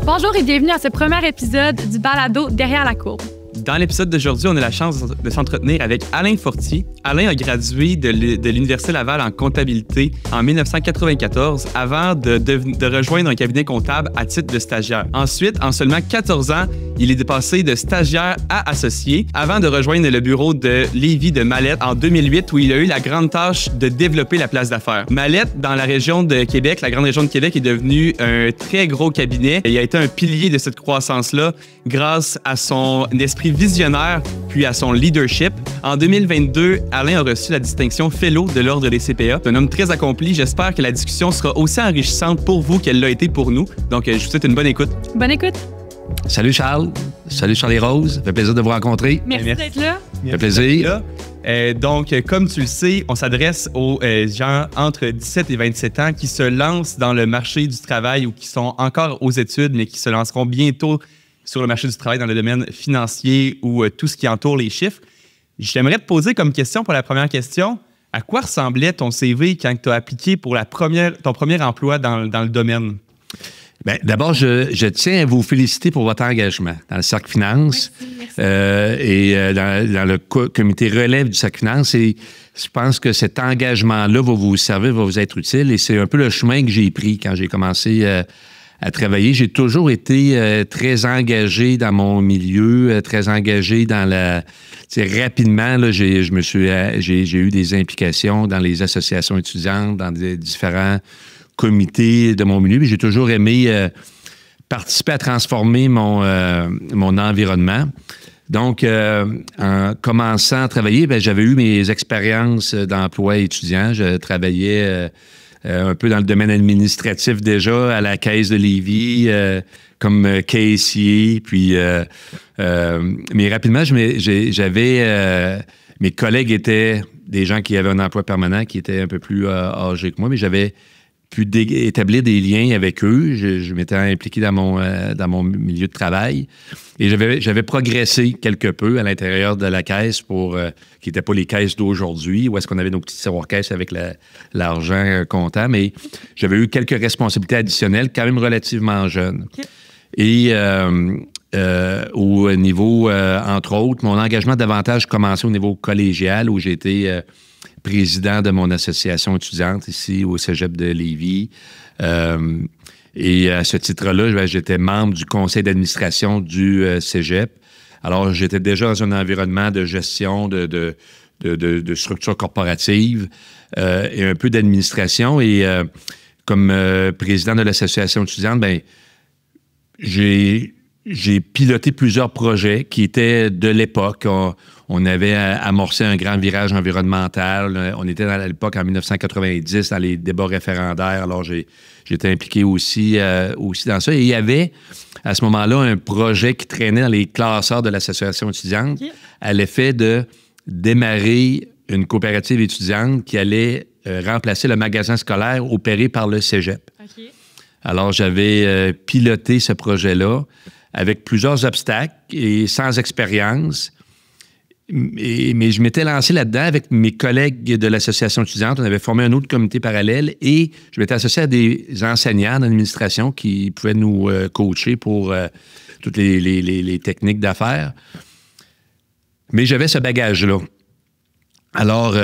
Bonjour et bienvenue à ce premier épisode du balado Derrière la courbe. Dans l'épisode d'aujourd'hui, on a la chance de s'entretenir avec Alain Fortier. Alain a gradué de l'Université Laval en comptabilité en 1994 avant de rejoindre un cabinet comptable à titre de stagiaire. Ensuite, en seulement 14 ans, il est passé de stagiaire à associé avant de rejoindre le bureau de Lévis de Mallette en 2008 où il a eu la grande tâche de développer la place d'affaires. Mallette, dans la région de Québec, la grande région de Québec, est devenu un très gros cabinet. Il a été un pilier de cette croissance-là grâce à son esprit visionnaire puis à son leadership. En 2022, Alain a reçu la distinction Fellow de l'Ordre des CPA. C'est un homme très accompli. J'espère que la discussion sera aussi enrichissante pour vous qu'elle l'a été pour nous. Donc, je vous souhaite une bonne écoute. Bonne écoute. Salut Charles. Salut Charles-Rose. Ça fait plaisir de vous rencontrer. Merci d'être là. Ça fait plaisir. Donc, comme tu le sais, on s'adresse aux gens entre 17 et 27 ans qui se lancent dans le marché du travail ou qui sont encore aux études, mais qui se lanceront bientôt sur le marché du travail dans le domaine financier ou tout ce qui entoure les chiffres. J'aimerais te poser comme question pour la première question, à quoi ressemblait ton CV quand tu as appliqué pour ton premier emploi dans le domaine? Bien, d'abord, je tiens à vous féliciter pour votre engagement dans le Cercle Finance. Merci. Dans le comité relève du Cercle Finance. Et je pense que cet engagement-là va vous servir, va vous être utile. Et c'est un peu le chemin que j'ai pris quand j'ai commencé à travailler. J'ai toujours été très engagé dans mon milieu, très engagé dans la... Rapidement, là, j'ai eu des implications dans les associations étudiantes, dans des différents comités de mon milieu. J'ai toujours aimé participer à transformer mon environnement. Donc, en commençant à travailler, j'avais eu mes expériences d'emploi étudiant. Je travaillais un peu dans le domaine administratif déjà, à la Caisse de Lévis, comme caissier. Puis, mais rapidement, mes collègues étaient des gens qui avaient un emploi permanent, qui étaient un peu plus âgés que moi, mais j'avais pu établir des liens avec eux. Je m'étais impliqué dans mon milieu de travail et j'avais progressé quelque peu à l'intérieur de la caisse qui n'étaient pas les caisses d'aujourd'hui, où est-ce qu'on avait nos petits tiroirs caisses avec l'argent comptant, mais j'avais eu quelques responsabilités additionnelles, quand même relativement jeune. Okay. Et au niveau, entre autres, mon engagement davantage commençait au niveau collégial, où j'ai été président de mon association étudiante ici au Cégep de Lévis. Et à ce titre-là, j'étais membre du conseil d'administration du Cégep. Alors, j'étais déjà dans un environnement de gestion de structures corporatives et un peu d'administration. Et comme président de l'association étudiante, bien, j'ai piloté plusieurs projets qui étaient de l'époque. On avait amorcé un grand virage environnemental. On était à l'époque, en 1990, dans les débats référendaires. Alors, j'étais impliqué aussi dans ça. Et il y avait, à ce moment-là, un projet qui traînait dans les classeurs de l'association étudiante à l'effet de démarrer une coopérative étudiante qui allait remplacer le magasin scolaire opéré par le Cégep. Okay. Alors, j'avais piloté ce projet-là avec plusieurs obstacles et sans expérience. Mais je m'étais lancé là-dedans avec mes collègues de l'association étudiante. On avait formé un autre comité parallèle et je m'étais associé à des enseignants d'administration qui pouvaient nous coacher pour toutes les techniques d'affaires. Mais j'avais ce bagage-là. Alors,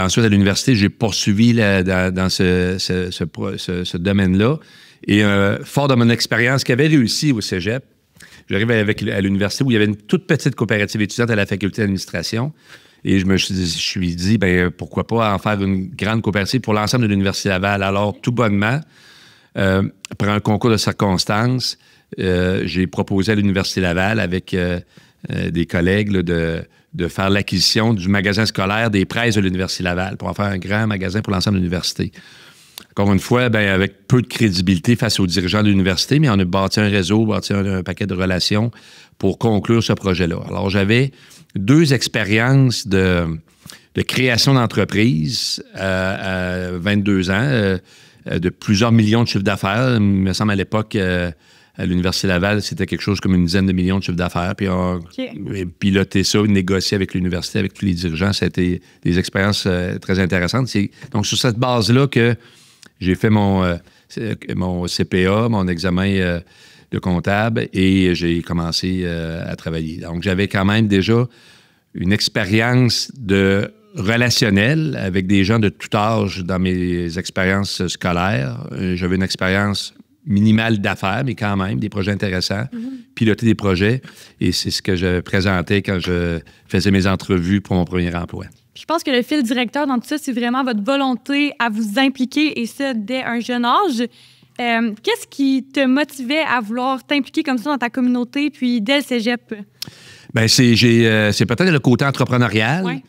ensuite, à l'université, j'ai poursuivi dans ce domaine-là. Et fort de mon expérience qui avait réussi au Cégep, j'arrive à l'université où il y avait une toute petite coopérative étudiante à la faculté d'administration. Et je me suis dit, bien, pourquoi pas en faire une grande coopérative pour l'ensemble de l'Université Laval. Alors, tout bonnement, après un concours de circonstances, j'ai proposé à l'Université Laval avec des collègues là, de faire l'acquisition du magasin scolaire des presses de l'Université Laval pour en faire un grand magasin pour l'ensemble de l'université. Encore une fois, bien, avec peu de crédibilité face aux dirigeants de l'université, mais on a bâti un réseau, bâti un paquet de relations pour conclure ce projet-là. Alors, j'avais 2 expériences de création d'entreprise à 22 ans, de plusieurs millions de chiffres d'affaires. Il me semble à l'époque, à l'Université Laval, c'était quelque chose comme une dizaine de millions de chiffres d'affaires. Puis on a piloté ça, négocié avec l'université, avec tous les dirigeants. Ça a été des expériences très intéressantes. C'est donc sur cette base-là que j'ai fait mon CPA, mon examen de comptable et j'ai commencé à travailler. Donc, j'avais quand même déjà une expérience de relationnel avec des gens de tout âge dans mes expériences scolaires. J'avais une expérience minimale d'affaires, mais quand même, des projets intéressants, piloter des projets. Et c'est ce que je présentais quand je faisais mes entrevues pour mon premier emploi. Je pense que le fil directeur dans tout ça, c'est vraiment votre volonté à vous impliquer, et ça, dès un jeune âge. Qu'est-ce qui te motivait à vouloir t'impliquer comme ça dans ta communauté, puis dès le cégep? Bien, c'est peut-être le côté entrepreneurial. Ouais.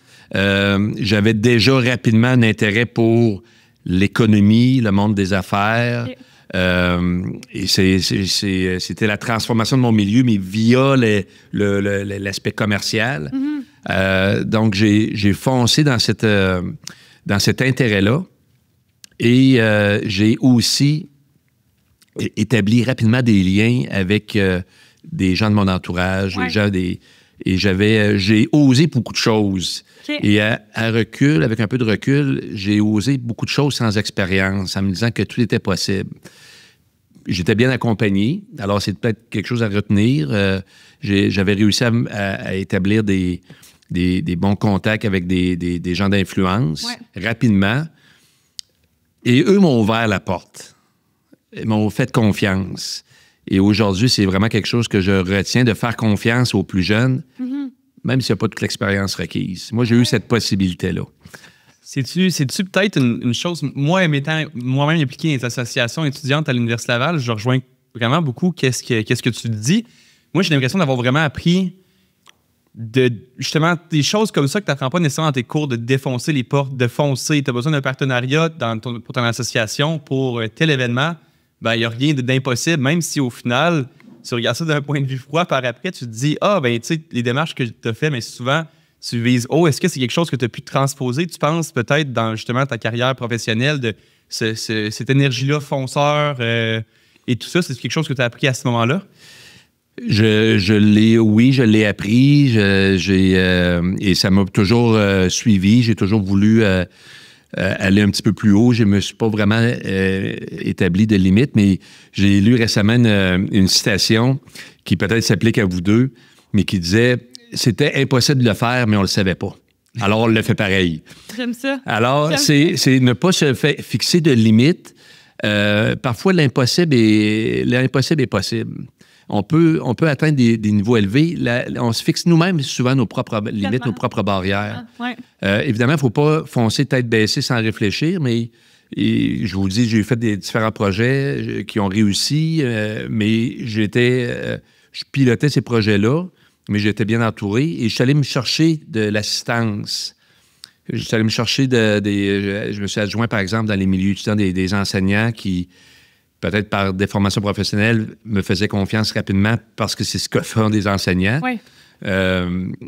J'avais déjà rapidement un intérêt pour l'économie, le monde des affaires. Okay. Et c'était la transformation de mon milieu, mais via l'aspect commercial. Donc, j'ai foncé dans cet intérêt-là. Et j'ai aussi établi rapidement des liens avec des gens de mon entourage, ouais. J'ai osé beaucoup de choses. Okay. Et à recul, avec un peu de recul, j'ai osé beaucoup de choses sans expérience, en me disant que tout était possible. J'étais bien accompagné, alors c'est peut-être quelque chose à retenir. J'avais réussi à établir des bons contacts avec des gens d'influence rapidement. Et eux m'ont ouvert la porte. Ils m'ont fait confiance. Et aujourd'hui, c'est vraiment quelque chose que je retiens, de faire confiance aux plus jeunes, même s'il n'y a pas toute l'expérience requise. Moi, j'ai eu cette possibilité-là. C'est-tu peut-être une chose, moi, m'étant moi-même impliqué dans les associations étudiantes à l'Université Laval, je rejoins vraiment beaucoup qu'est-ce que tu dis. Moi, j'ai l'impression d'avoir vraiment appris justement des choses comme ça que tu n'apprends pas nécessairement dans tes cours, de défoncer les portes, de foncer. Tu as besoin d'un partenariat pour ton association, pour tel événement. Ben, il n'y a rien d'impossible, même si au final, tu regardes ça d'un point de vue froid, par après, tu te dis, ben, tu sais, les démarches que tu as faites, mais souvent, tu vises haut. Est-ce que c'est quelque chose que tu as pu transposer, tu penses, peut-être, dans justement ta carrière professionnelle, de cette énergie-là, fonceur et tout ça? C'est quelque chose que tu as appris à ce moment-là? Je l'ai appris. Et ça m'a toujours suivi. J'ai toujours voulu aller un petit peu plus haut. Je ne me suis pas vraiment établi de limite, mais j'ai lu récemment une citation qui peut-être s'applique à vous deux, mais qui disait « C'était impossible de le faire, mais on ne le savait pas. Alors, on le fait pareil. » J'aime ça. Alors, c'est ne pas se fixer de limites. Parfois, l'impossible est possible. On peut atteindre des niveaux élevés. On se fixe nous-mêmes souvent nos propres limites, nos propres barrières. Évidemment, il ne faut pas foncer tête baissée sans réfléchir, mais je vous dis, j'ai fait des différents projets qui ont réussi, mais je pilotais ces projets-là, mais j'étais bien entouré et je suis allé me chercher de l'assistance. Je suis allé me chercher je me suis adjoint, par exemple, dans les milieux étudiants des enseignants qui, peut-être par des formations professionnelles, me faisaient confiance rapidement parce que c'est ce que font des enseignants. Oui.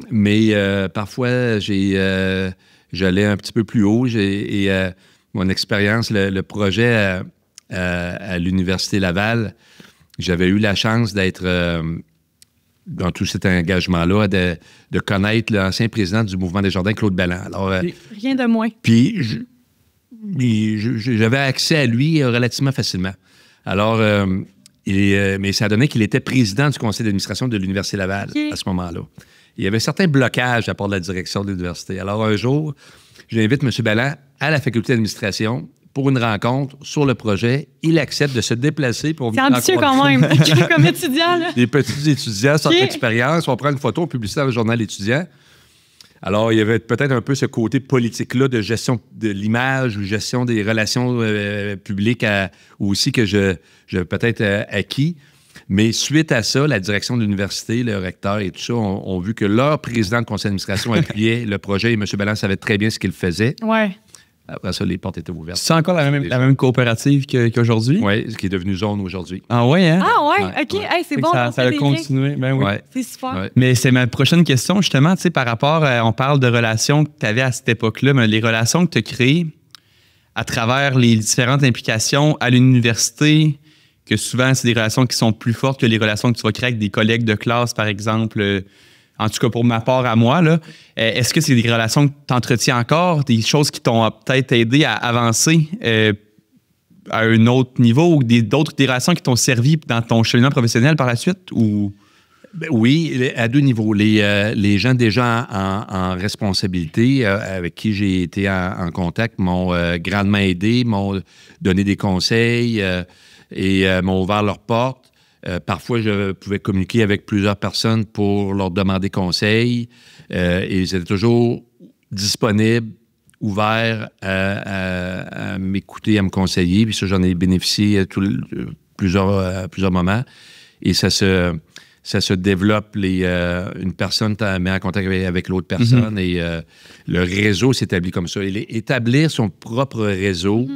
Mais parfois, j'allais un petit peu plus haut. Mon expérience, le projet à l'Université Laval, j'avais eu la chance d'être dans tout cet engagement-là, de connaître l'ancien président du Mouvement des Jardins, Claude Belland. Alors, rien de moins. Puis, j'avais accès à lui relativement facilement. Alors, mais ça a donné qu'il était président du conseil d'administration de l'Université Laval à ce moment-là. Il y avait certains blocages à part de la direction de l'université. Alors, un jour, j'invite M. Belland à la faculté d'administration pour une rencontre sur le projet. Il accepte de se déplacer pour venir rencontrer. C'est ambitieux quand même, comme étudiant. Là. Des petits étudiants, sortent d'expérience, on prend une photo, publicité dans le journal étudiant. Alors, il y avait peut-être un peu ce côté politique-là de gestion de l'image ou gestion des relations publiques ou aussi que j'ai peut-être acquis. Mais suite à ça, la direction de l'université, le recteur et tout ça ont vu que leur président de conseil d'administration appuyait le projet et M. Belland savait très bien ce qu'il faisait. Ouais. Après ça, les portes étaient ouvertes. C'est encore la même coopérative qu'aujourd'hui? Oui, ce qui est devenu zone aujourd'hui. Ah oui, hein? Ah ouais, OK. Hey, c'est bon. Ça a continué. Ben oui. Ouais. C'est super. Ouais. Mais c'est ma prochaine question, justement, tu sais, par rapport, on parle de relations que tu avais à cette époque-là, mais les relations que tu as créées à travers les différentes implications à l'université, que souvent, c'est des relations qui sont plus fortes que les relations que tu vas créer avec des collègues de classe, par exemple. En tout cas, pour ma part à moi, là, est-ce que c'est des relations que tu entretiens encore, des choses qui t'ont peut-être aidé à avancer à un autre niveau ou des relations qui t'ont servi dans ton cheminement professionnel par la suite? Ou... Ben oui, à deux niveaux. Les gens déjà en responsabilité avec qui j'ai été en contact m'ont grandement aidé, m'ont donné des conseils et m'ont ouvert leurs portes. Parfois, je pouvais communiquer avec plusieurs personnes pour leur demander conseil et ils étaient toujours disponibles, ouverts à m'écouter, à me conseiller. Puis ça, j'en ai bénéficié plusieurs moments. Et ça se développe, une personne te met en contact avec l'autre personne et le réseau s'établit comme ça. Établir son propre réseau,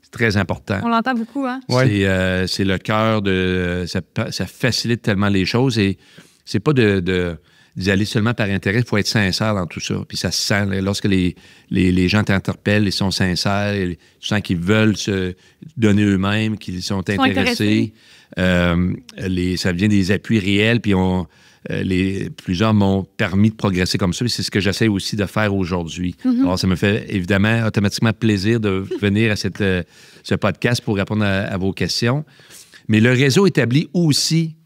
c'est très important. On l'entend beaucoup, hein? Ouais. C'est le cœur de... Ça facilite tellement les choses et c'est pas d'y aller seulement par intérêt, il faut être sincère dans tout ça. Puis ça se sent, lorsque les gens t'interpellent, ils sont sincères, tu sens qu'ils veulent se donner eux-mêmes, qu'ils sont intéressés. Ça vient des appuis réels, puis plusieurs m'ont permis de progresser comme ça, et c'est ce que j'essaie aussi de faire aujourd'hui. Alors, ça me fait évidemment automatiquement plaisir de venir à ce podcast pour répondre à vos questions. Mais le réseau établi aussi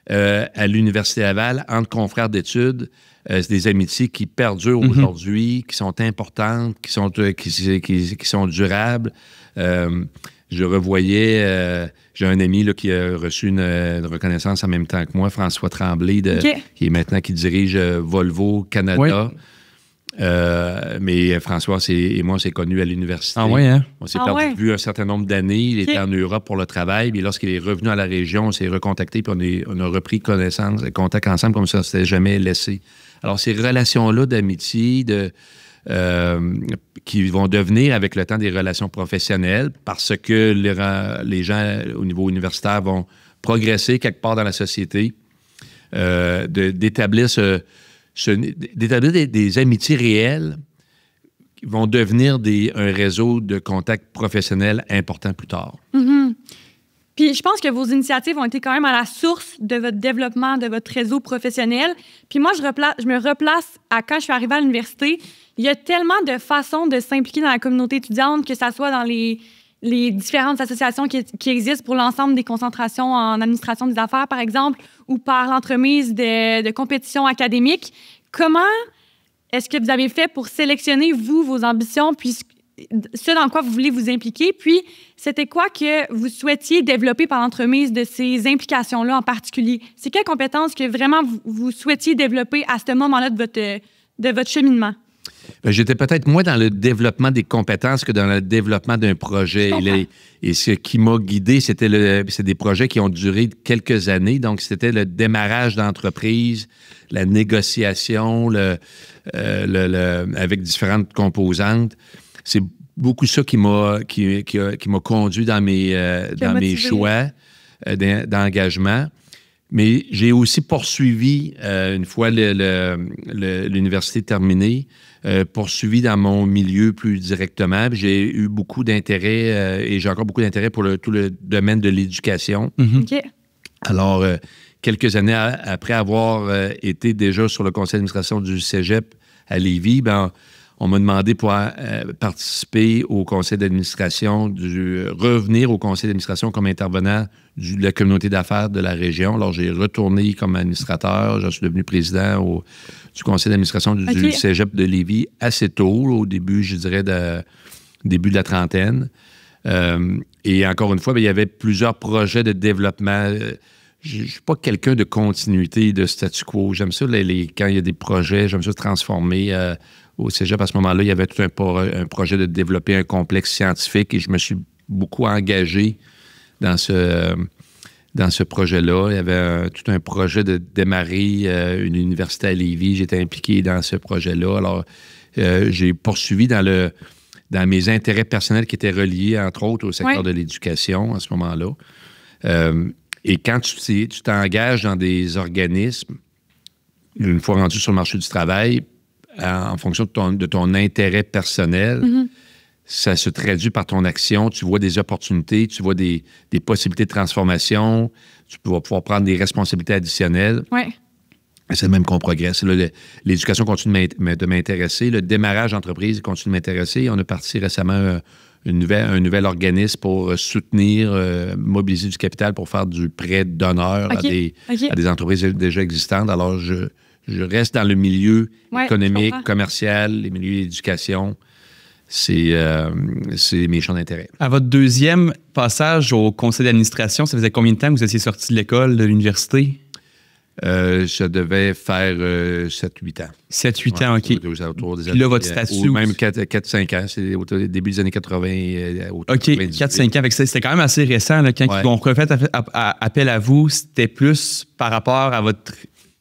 à l'Université Laval, entre confrères d'études, c'est des amitiés qui perdurent aujourd'hui, qui sont importantes, qui sont durables. Je revoyais, j'ai un ami là, qui a reçu une reconnaissance en même temps que moi, François Tremblay, qui dirige Volvo Canada. Oui. Mais François et moi, on s'est connus à l'université. Ah oui, hein? On s'est perdu de vue un certain nombre d'années. Il était en Europe pour le travail. Puis lorsqu'il est revenu à la région, on s'est recontacté puis on a repris contact ensemble comme ça, on ne s'était jamais laissé. Alors, ces relations-là d'amitié, qui vont devenir avec le temps des relations professionnelles parce que les gens au niveau universitaire vont progresser quelque part dans la société, d'établir des amitiés réelles qui vont devenir un réseau de contacts professionnels important plus tard. Puis je pense que vos initiatives ont été quand même à la source de votre développement, de votre réseau professionnel. Puis moi, je me replace à quand je suis arrivée à l'université. Il y a tellement de façons de s'impliquer dans la communauté étudiante, que ça soit dans les différentes associations qui existent pour l'ensemble des concentrations en administration des affaires, par exemple, ou par l'entremise de compétitions académiques. Comment est-ce que vous avez fait pour sélectionner, vous, vos ambitions, puis ce dans quoi vous voulez vous impliquer? Puis, c'était quoi que vous souhaitiez développer par l'entremise de ces implications-là en particulier? C'est quelles compétences que vraiment vous souhaitiez développer à ce moment-là de votre cheminement? Bien, j'étais peut-être moins dans le développement des compétences que dans le développement d'un projet. Et ce qui m'a guidé, c'est des projets qui ont duré quelques années. Donc, c'était le démarrage d'entreprise, la négociation avec différentes composantes. C'est beaucoup ça qui m'a conduit dans mes choix d'engagement. Mais j'ai aussi poursuivi, une fois l'université terminée, poursuivi dans mon milieu plus directement. J'ai eu beaucoup d'intérêt et j'ai encore beaucoup d'intérêt pour tout le domaine de l'éducation. Alors, quelques années après avoir été déjà sur le conseil d'administration du Cégep à Lévis, on m'a demandé pour participer au conseil d'administration, revenir au conseil d'administration comme intervenant de la communauté d'affaires de la région. Alors, j'ai retourné comme administrateur. Je suis devenu président du conseil d'administration du Cégep de Lévis assez tôt, au début, je dirais, début de la trentaine. Et encore une fois, il y avait plusieurs projets de développement. Je ne suis pas quelqu'un de continuité, de statu quo. J'aime ça, quand il y a des projets, j'aime ça se transformer. Au Cégep, à ce moment-là, il y avait tout un projet de développer un complexe scientifique et je me suis beaucoup engagé dans ce projet-là. Il y avait tout un projet de démarrer une université à Lévis. J'étais impliqué dans ce projet-là. Alors, j'ai poursuivi dans mes intérêts personnels qui étaient reliés, entre autres, au secteur de l'éducation à ce moment-là. Et quand tu t'engages dans des organismes, une fois rendu sur le marché du travail, en fonction de ton intérêt personnel, ça se traduit par ton action. Tu vois des opportunités, tu vois des possibilités de transformation, tu vas pouvoir prendre des responsabilités additionnelles. C'est le même qu'on progresse. L'éducation continue de m'intéresser. Le démarrage d'entreprise continue de m'intéresser. On a parti récemment un nouvel organisme pour soutenir, mobiliser du capital pour faire du prêt d'honneur à des entreprises déjà existantes. Alors, je reste dans le milieu économique, commercial, les milieux d'éducation. C'est mes champs d'intérêt. À votre deuxième passage au conseil d'administration, ça faisait combien de temps que vous étiez sorti de l'école, de l'université? Ça devait faire 7-8 ans. 7-8 ans, OK. Autour des Puis là, votre statut... Ou même 4-5 ans. C'est au début des années 80. OK, 4-5 ans. C'était quand même assez récent. Là, quand ils ont refait appel à vous, c'était plus par rapport à votre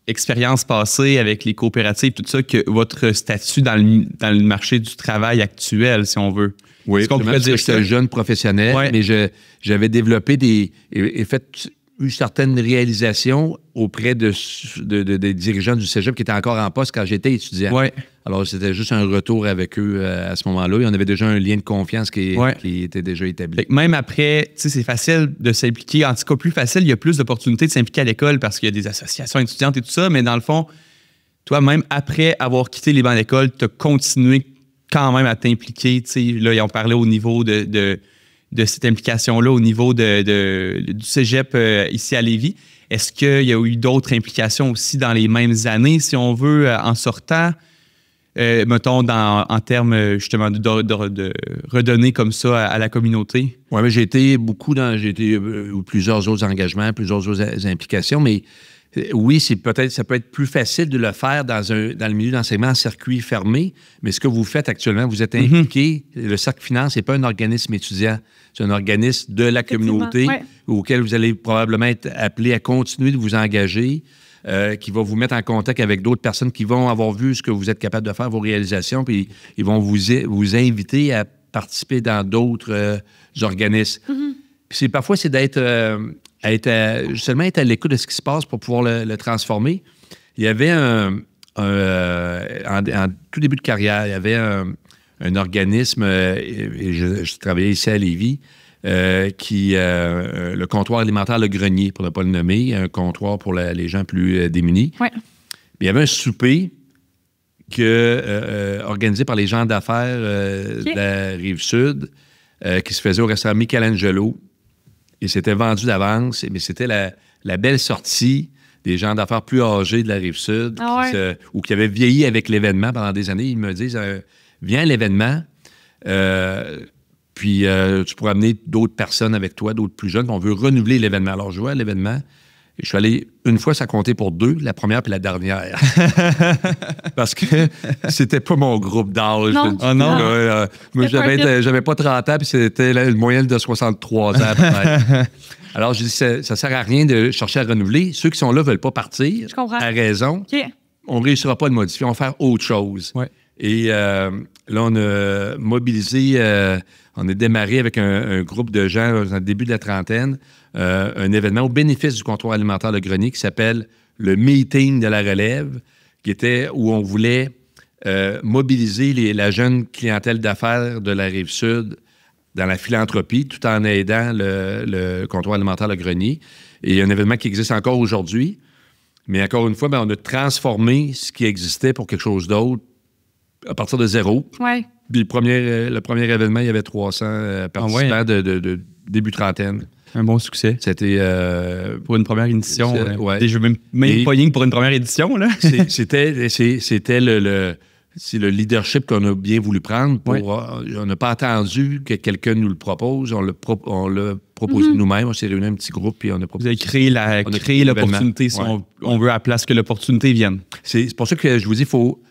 expérience passée avec les coopératives, tout ça, que votre statut dans le marché du travail actuel, si on veut. Oui, parce que j'étais un jeune professionnel, mais j'avais développé eu certaines réalisations auprès des dirigeants du cégep qui étaient encore en poste quand j'étais étudiant. Ouais. Alors, c'était juste un retour avec eux à ce moment-là. Et on avait déjà un lien de confiance qui était déjà établi. Même après, tu sais, c'est facile de s'impliquer. En tout cas, plus facile, il y a plus d'opportunités de s'impliquer à l'école parce qu'il y a des associations étudiantes et tout ça. Mais dans le fond, toi, même après avoir quitté les bancs d'école, tu as continué quand même à t'impliquer. Tu sais, là, on parlait au niveau de cette implication-là au niveau du cégep ici à Lévis. Est-ce qu'il y a eu d'autres implications aussi dans les mêmes années, si on veut, en sortant, mettons, en termes justement de redonner comme ça à la communauté? Oui, mais j'ai été plusieurs autres engagements, plusieurs autres implications, mais oui, ça peut être plus facile de le faire dans le milieu d'enseignement en circuit fermé, mais ce que vous faites actuellement, vous êtes impliqué. Le Cercle Finance n'est pas un organisme étudiant, c'est un organisme de la communauté auquel vous allez probablement être appelé à continuer de vous engager, qui va vous mettre en contact avec d'autres personnes qui vont avoir vu ce que vous êtes capable de faire, vos réalisations, puis ils vont vous inviter à participer dans d'autres organismes. Puis parfois, c'est d'être... seulement être à l'écoute de ce qui se passe pour pouvoir le transformer. Il y avait en tout début de carrière, il y avait un organisme, et je travaillais ici à Lévis, le comptoir alimentaire Le Grenier, pour ne pas le nommer, un comptoir pour les gens plus démunis. Ouais. Il y avait un souper organisé par les gens d'affaires de la Rive-Sud qui se faisait au restaurant Michelangelo. Et c'était vendu d'avance, mais c'était la belle sortie des gens d'affaires plus âgés de la Rive-Sud ou qui avaient vieilli avec l'événement pendant des années. Ils me disent, viens à l'événement, puis tu pourras amener d'autres personnes avec toi, d'autres plus jeunes. On veut renouveler l'événement. Alors, je vais à l'événement. Et je suis allé une fois, ça comptait pour 2, la première puis la dernière. Parce que c'était pas mon groupe d'âge. Non. Moi, j'avais pas 30 ans, puis c'était une moyenne de 63 ans. Alors, je dis, ça sert à rien de chercher à renouveler. Ceux qui sont là veulent pas partir. Je comprends. À raison. On ne réussira pas à le modifier. On va faire autre chose. Ouais. Et là, on a mobilisé, on a démarré avec un groupe de gens au début de la trentaine, un événement au bénéfice du comptoir alimentaire Le Grenier qui s'appelle le Meeting de la relève, qui était où on voulait mobiliser la jeune clientèle d'affaires de la Rive-Sud dans la philanthropie, tout en aidant le comptoir alimentaire Le Grenier. Et un événement qui existe encore aujourd'hui. Mais encore une fois, on a transformé ce qui existait pour quelque chose d'autre à partir de zéro. Ouais. Puis le premier événement, il y avait 300 participants de début trentaine. Un bon succès. C'était... pour une première édition. Ouais. Je veux même pas pour une première édition. Là. C'était le leadership qu'on a bien voulu prendre. On n'a pas attendu que quelqu'un nous le propose. On l'a proposé nous-mêmes. On s'est réunis un petit groupe puis on a proposé. Vous avez créé l'opportunité, si on veut, à la place que l'opportunité vienne. C'est pour ça que je vous dis, il faut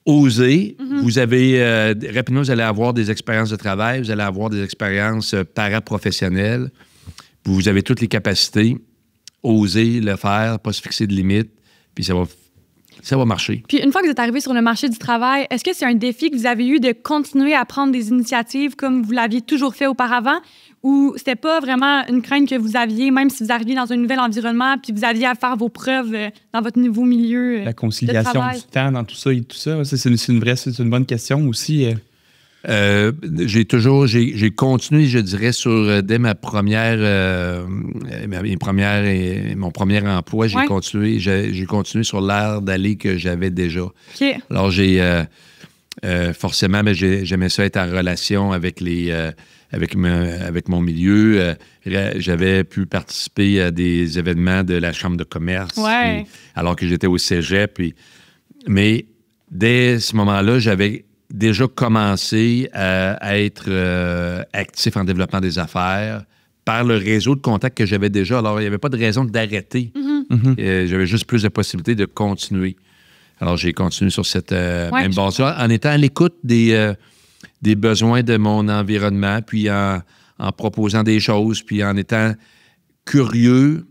oser. Vous avez, rapidement, vous allez avoir des expériences de travail, vous allez avoir des expériences paraprofessionnelles. Vous avez toutes les capacités. Oser le faire, pas se fixer de limites, puis ça va marcher. Puis une fois que vous êtes arrivé sur le marché du travail, est-ce que c'est un défi que vous avez eu de continuer à prendre des initiatives comme vous l'aviez toujours fait auparavant, ou c'était pas vraiment une crainte que vous aviez, même si vous arriviez dans un nouvel environnement, puis vous aviez à faire vos preuves dans votre nouveau milieu la conciliation de travail? Du temps dans tout ça et tout ça, c'est une bonne question aussi. J'ai continué, je dirais, dès mon premier emploi, j'ai continué sur l'ère d'aller que j'avais déjà. Okay. Alors, forcément, ben, j'aimais ça être en relation avec avec mon milieu. J'avais pu participer à des événements de la Chambre de commerce alors que j'étais au cégep. Mais dès ce moment-là, j'avais déjà commencé à être actif en développement des affaires par le réseau de contacts que j'avais déjà. Alors, il n'y avait pas de raison d'arrêter. J'avais juste plus de possibilités de continuer. Alors, j'ai continué sur cette même base-là en étant à l'écoute des besoins de mon environnement, puis en proposant des choses, puis en étant curieux,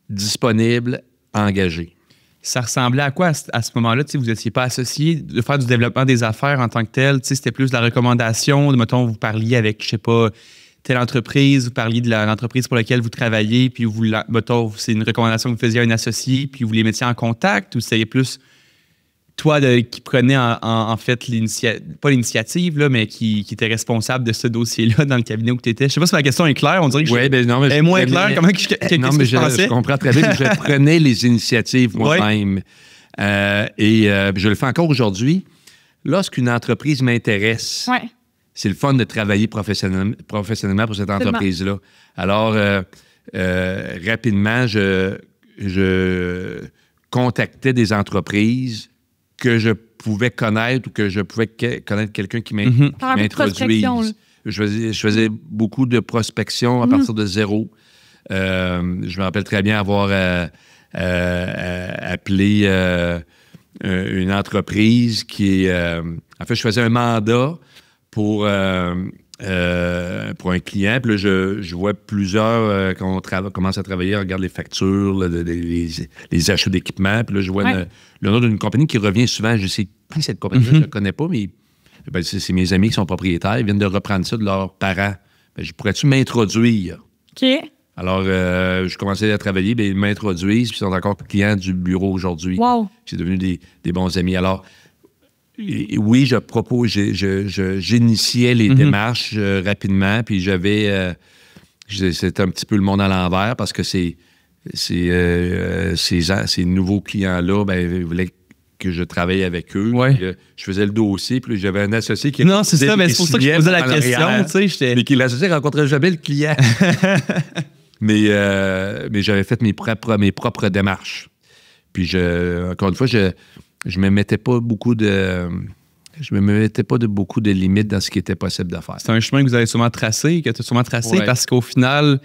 disponible, engagé. Ça ressemblait à quoi à ce moment-là? Vous n'étiez pas associé de faire du développement des affaires en tant que tel? C'était plus de la recommandation, mettons, vous parliez avec, je sais pas, telle entreprise, vous parliez de l'entreprise pour laquelle vous travaillez, puis mettons, c'est une recommandation que vous faisiez à un associé, puis vous les mettiez en contact, ou c'était plus toi qui prenais en fait pas l'initiative, là, mais qui était responsable de ce dossier-là dans le cabinet où tu étais? Je sais pas si ma question est claire, on dirait que elle est moins claire. Comment je comprends très bien, je prenais les initiatives moi-même. Je le fais encore aujourd'hui. Lorsqu'une entreprise m'intéresse, c'est le fun de travailler professionnellement pour cette entreprise-là. Alors, rapidement, je contactais des entreprises que je pouvais connaître ou que je pouvais connaître quelqu'un qui m'introduise. Je faisais beaucoup de prospection à partir de zéro. Je me rappelle très bien avoir appelé une entreprise qui est... en fait, je faisais un mandat pour un client. Puis là, je vois plusieurs, quand on commence à travailler, on regarde les factures, les achats d'équipement. Puis là, je vois le nom d'une compagnie qui revient souvent. Je sais qui cette compagnie-là, je ne la connais pas, mais c'est mes amis qui sont propriétaires. Ils viennent de reprendre ça de leurs parents. Pourrais-tu m'introduire? OK. Alors, je commençais à travailler, ils m'introduisent, puis ils sont encore clients du bureau aujourd'hui. Wow. C'est devenu des bons amis. Alors, oui, je propose, j'initiais les démarches rapidement, puis c'était un petit peu le monde à l'envers parce que ces nouveaux clients-là, ils voulaient que je travaille avec eux. Je faisais le dossier, puis j'avais un associé qui... Non, c'est ça, mais c'est pour ça que je posais la question. Mais qui l'associé ne rencontrait jamais le client. mais j'avais fait mes propres démarches. Puis, encore une fois, je me mettais pas beaucoup de limites dans ce qui était possible de faire. C'est un chemin que vous avez sûrement tracé, parce qu'au final,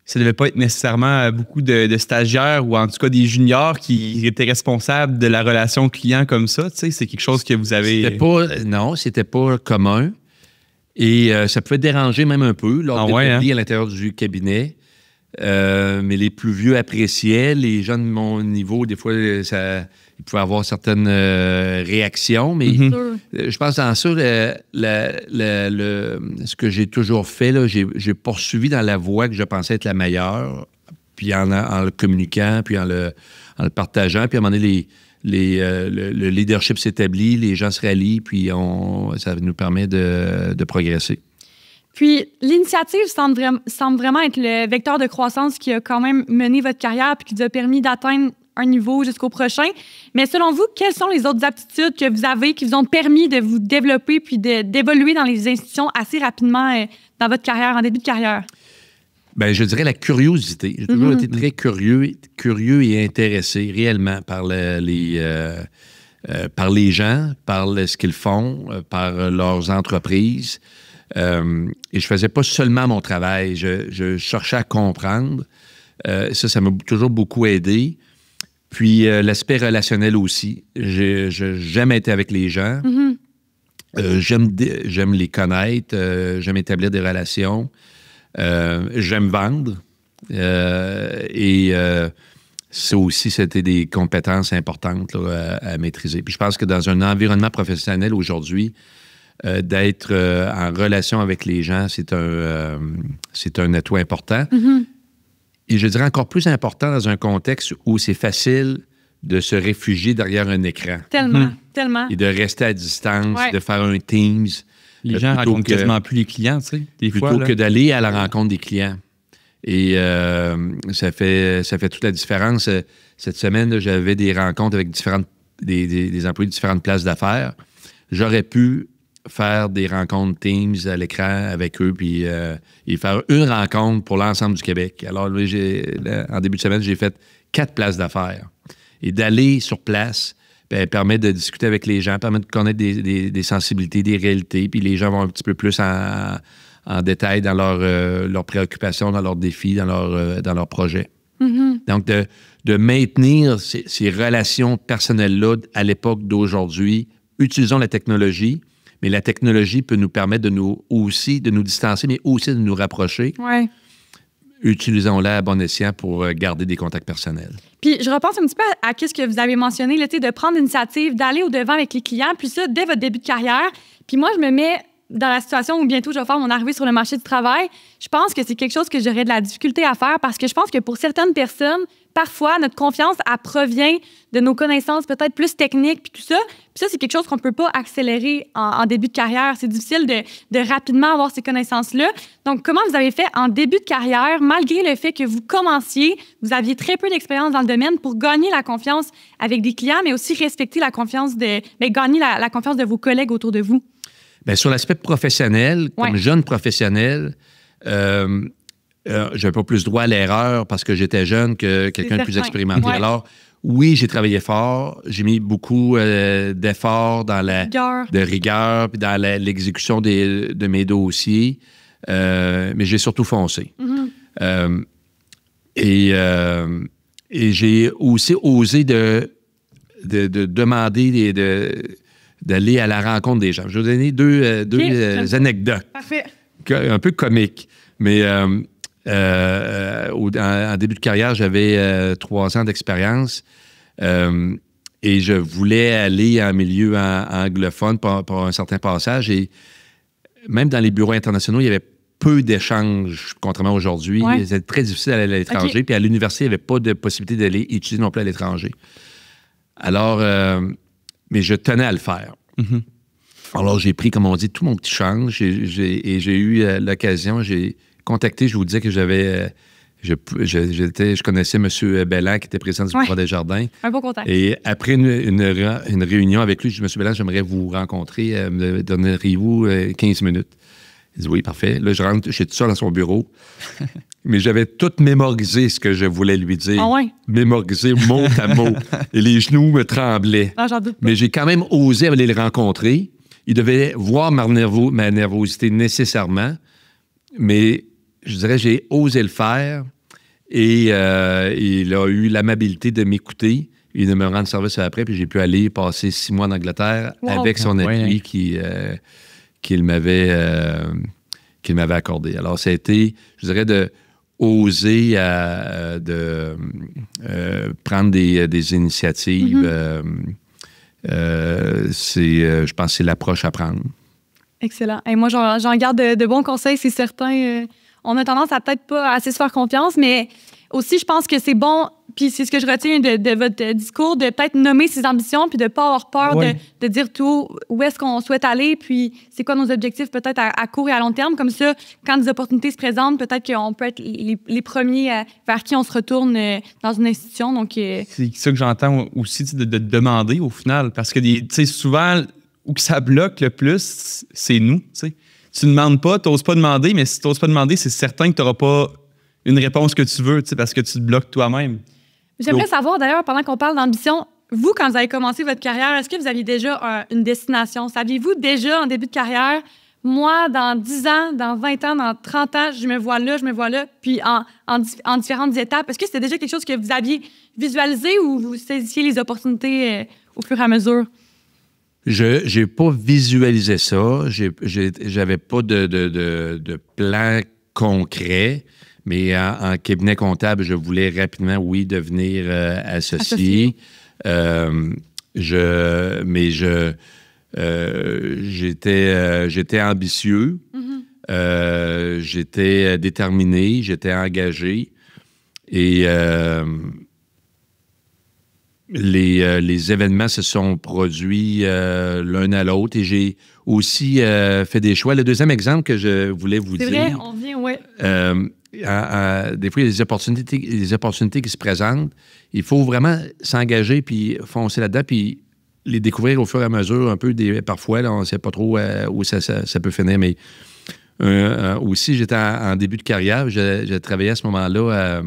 ça ne devait pas être nécessairement beaucoup de stagiaires ou en tout cas des juniors qui étaient responsables de la relation client comme ça. C'est quelque chose que vous avez... C'était pas commun. Et ça pouvait déranger même un peu lors des à l'intérieur du cabinet. Mais les plus vieux appréciaient. Les gens de mon niveau, des fois, ils pouvaient avoir certaines réactions. Mais je pense dans ça, ce que j'ai toujours fait, là, j'ai poursuivi dans la voie que je pensais être la meilleure, puis en le communiquant, puis en le partageant. Puis à un moment donné, le leadership s'établit, les gens se rallient, puis ça nous permet de progresser. Puis, l'initiative semble vraiment être le vecteur de croissance qui a quand même mené votre carrière puis qui vous a permis d'atteindre un niveau jusqu'au prochain. Mais selon vous, quelles sont les autres aptitudes que vous avez qui vous ont permis de vous développer puis d'évoluer dans les institutions assez rapidement dans votre carrière, en début de carrière? Je dirais la curiosité. J'ai toujours été très curieux et intéressé réellement par les gens, par ce qu'ils font, par leurs entreprises. Et je faisais pas seulement mon travail, je cherchais à comprendre. Ça m'a toujours beaucoup aidé. Puis l'aspect relationnel aussi. J'aime être avec les gens. J'aime les connaître. J'aime établir des relations. J'aime vendre. Ça aussi, c'était des compétences importantes là, à maîtriser. Puis je pense que dans un environnement professionnel aujourd'hui, d'être en relation avec les gens, c'est un atout important. Et je dirais encore plus important dans un contexte où c'est facile de se réfugier derrière un écran. Tellement. Et de rester à distance, de faire un Teams. Les gens rencontrent quasiment plus les clients, tu sais, des fois. Plutôt que d'aller à la rencontre des clients. Et ça fait toute la différence. Cette semaine, j'avais des rencontres avec des employés de différentes places d'affaires. j'aurais pu faire des rencontres Teams à l'écran avec eux, puis et faire une rencontre pour l'ensemble du Québec. Alors, là, en début de semaine, j'ai fait 4 places d'affaires. Et d'aller sur place permet de discuter avec les gens, permet de connaître des sensibilités, des réalités, puis les gens vont un petit peu plus en détail dans leurs préoccupations, dans leurs défis, dans leurs projets. Mm-hmm. Donc, de maintenir ces relations personnelles-là à l'époque d'aujourd'hui, utilisons la technologie, mais la technologie peut nous permettre de nous distancer, mais aussi de nous rapprocher. Ouais. Utilisons-la à bon escient pour garder des contacts personnels. Puis, je repense un petit peu à ce que vous avez mentionné, là, de prendre l'initiative, d'aller au-devant avec les clients, puis ça, dès votre début de carrière. Puis moi, je me mets dans la situation où bientôt je vais faire mon arrivée sur le marché du travail. Je pense que c'est quelque chose que j'aurais de la difficulté à faire parce que je pense que pour certaines personnes, parfois, notre confiance, elle provient de nos connaissances peut-être plus techniques puis tout ça. Puis ça, c'est quelque chose qu'on ne peut pas accélérer en début de carrière. C'est difficile de rapidement avoir ces connaissances-là. Donc, comment vous avez fait en début de carrière, malgré le fait que vous commenciez, vous aviez très peu d'expérience dans le domaine pour gagner la confiance avec des clients, mais aussi respecter la confiance gagner la confiance de vos collègues autour de vous? Bien, sur l'aspect professionnel, comme jeune professionnel, je n'avais pas plus droit à l'erreur parce que j'étais jeune que quelqu'un de plus expérimenté. Ouais. Alors, oui, j'ai travaillé fort. J'ai mis beaucoup d'efforts de rigueur puis dans l'exécution de mes dossiers. Mais j'ai surtout foncé. Mm-hmm. Et j'ai aussi osé de demander d'aller à la rencontre des gens. Je vais vous donner deux anecdotes. Parfait. Un peu comiques. Mais en début de carrière, j'avais 3 ans d'expérience et je voulais aller en milieu anglophone pour un certain passage. Et même dans les bureaux internationaux, il y avait peu d'échanges, contrairement à aujourd'hui. Ouais. C'était très difficile d'aller à l'étranger. Okay. Puis à l'université, il n'y avait pas de possibilité d'aller étudier non plus à l'étranger. Alors, mais je tenais à le faire. Mm-hmm. Alors, j'ai pris, comme on dit, tout mon petit change et j'ai eu l'occasion, j'ai contacté, je vous disais que je connaissais M. Belland, qui était président du Pouvoir des Jardins. Un bon contact. Et après une réunion avec lui, je dis, M. Belland, j'aimerais vous rencontrer. Me donneriez-vous 15 minutes? Il dit, oui, parfait. Là, je rentre, je suis tout seul dans son bureau. Mais j'avais tout mémorisé ce que je voulais lui dire. Ah ouais? Mémorisé mot à mot. Et les genoux me tremblaient. Ah, j'en doute pas. Mais j'ai quand même osé aller le rencontrer. Il devait voir ma nervosité nécessairement. Mais je dirais, j'ai osé le faire. Et il a eu l'amabilité de m'écouter et de me rendre service après. Puis j'ai pu aller passer 6 mois en Angleterre avec son appui qu'il m'avait accordé. Alors, ça a été, je dirais, de oser prendre des initiatives. Mm-hmm. Je pense que c'est l'approche à prendre. Excellent. Et moi, j'en garde de bons conseils, c'est certain. On a tendance à peut-être pas assez se faire confiance, mais aussi, je pense que c'est bon, puis c'est ce que je retiens de votre discours, de peut-être nommer ses ambitions, puis de ne pas avoir peur de dire tout où est-ce qu'on souhaite aller, puis c'est quoi nos objectifs peut-être à court et à long terme. Comme ça, quand des opportunités se présentent, peut-être qu'on peut être les premiers vers qui on se retourne dans une institution. Donc, c'est ça que j'entends aussi, de demander au final, parce que souvent, où que ça bloque le plus, c'est nous. T'sais. Tu ne demandes pas, tu n'oses pas demander, mais si tu n'oses pas demander, c'est certain que tu n'auras pas une réponse que tu veux, parce que tu te bloques toi-même. J'aimerais savoir, d'ailleurs, pendant qu'on parle d'ambition, vous, quand vous avez commencé votre carrière, est-ce que vous aviez déjà une destination? Saviez-vous déjà, en début de carrière, moi, dans 10 ans, dans 20 ans, dans 30 ans, je me vois là, puis en différentes étapes? Est-ce que c'était déjà quelque chose que vous aviez visualisé ou vous saisissiez les opportunités au fur et à mesure? Je n'ai pas visualisé ça. J'avais pas de plan concret. Mais en cabinet comptable, je voulais rapidement, devenir associé. J'étais ambitieux. Mm-hmm. J'étais déterminé. J'étais engagé. Et les événements se sont produits l'un à l'autre. Et j'ai aussi fait des choix. Le deuxième exemple que je voulais vous dire... C'est vrai, on vient, oui. Des fois, il y a des opportunités qui se présentent. Il faut vraiment s'engager puis foncer là-dedans. Puis les découvrir au fur et à mesure, un peu parfois, là, on ne sait pas trop où ça peut finir, mais aussi, j'étais en début de carrière. J'ai travaillé à ce moment-là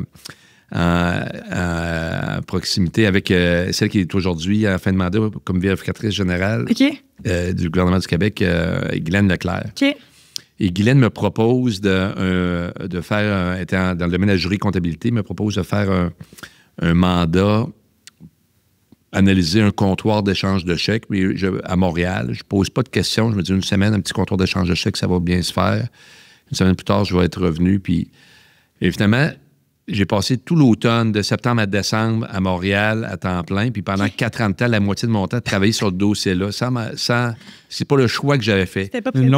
en proximité avec celle qui est aujourd'hui en fin de mandat comme vérificatrice générale du gouvernement du Québec, Guylaine Leclerc. OK. Et Guylaine me propose de faire, étant dans le domaine de la jury-comptabilité, me propose de faire un mandat, analyser un comptoir d'échange de chèques à Montréal. Je ne pose pas de questions. Je me dis une semaine, un petit comptoir d'échange de chèques, ça va bien se faire. Une semaine plus tard, je vais être revenu. Et finalement, j'ai passé tout l'automne, de septembre à décembre, à Montréal, à temps plein. Puis pendant 4 ans de temps, la moitié de mon temps, travailler sur le dossier-là. C'est pas le choix que j'avais fait. C'était pas prévu. J'ai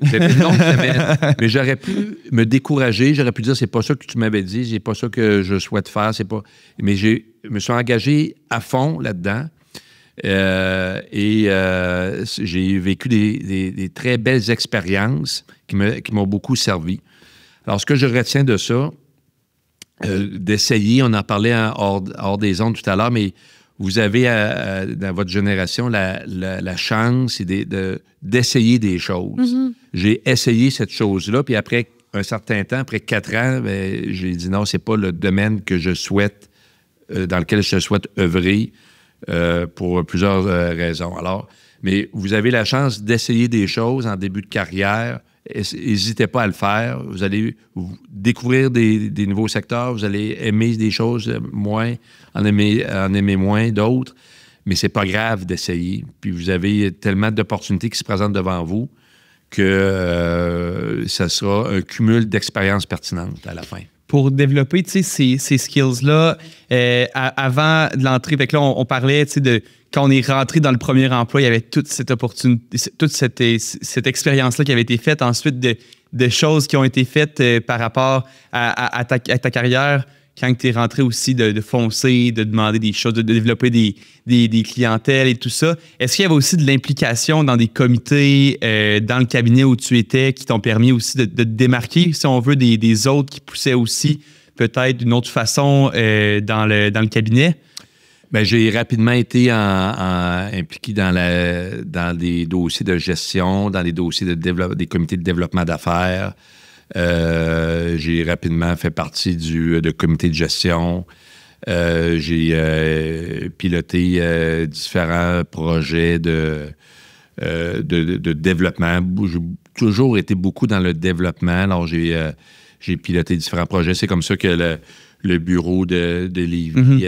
fait une longue semaine. Mais j'aurais pu me décourager. J'aurais pu dire, c'est pas ça que tu m'avais dit. C'est pas ça que je souhaite faire. Mais je me suis engagé à fond là-dedans. J'ai vécu des très belles expériences qui m'ont beaucoup servi. Alors, ce que je retiens de ça, d'essayer, on en parlait hors des ondes tout à l'heure, mais vous avez dans votre génération la chance d'essayer des choses. Mm-hmm. J'ai essayé cette chose-là, puis après un certain temps, après 4 ans, j'ai dit non, c'est pas le domaine que je souhaite, dans lequel je souhaite œuvrer pour plusieurs raisons. Alors, mais vous avez la chance d'essayer des choses en début de carrière. N'hésitez pas à le faire. Vous allez découvrir des nouveaux secteurs. Vous allez aimer des choses moins, en aimer moins d'autres. Mais c'est pas grave d'essayer. Puis vous avez tellement d'opportunités qui se présentent devant vous que ça sera un cumul d'expériences pertinentes à la fin. Pour développer ces skills-là, avant de l'entrée, fait que là, on parlait de quand on est rentré dans le premier emploi, il y avait toute cette opportunité, toute cette expérience-là qui avait été faite. Ensuite, de choses qui ont été faites par rapport à ta carrière, quand tu es rentré aussi de foncer, de demander des choses, de développer des clientèles et tout ça. Est-ce qu'il y avait aussi de l'implication dans des comités, dans le cabinet où tu étais, qui t'ont permis aussi de te démarquer, si on veut, des autres qui poussaient aussi peut-être d'une autre façon dans le cabinet? Bien, j'ai rapidement été impliqué dans des dossiers de gestion, dans des dossiers des comités de développement d'affaires. J'ai rapidement fait partie de comité de gestion. J'ai piloté différents projets de développement. J'ai toujours été beaucoup dans le développement. Alors, j'ai piloté différents projets. C'est comme ça que le bureau de Lévis,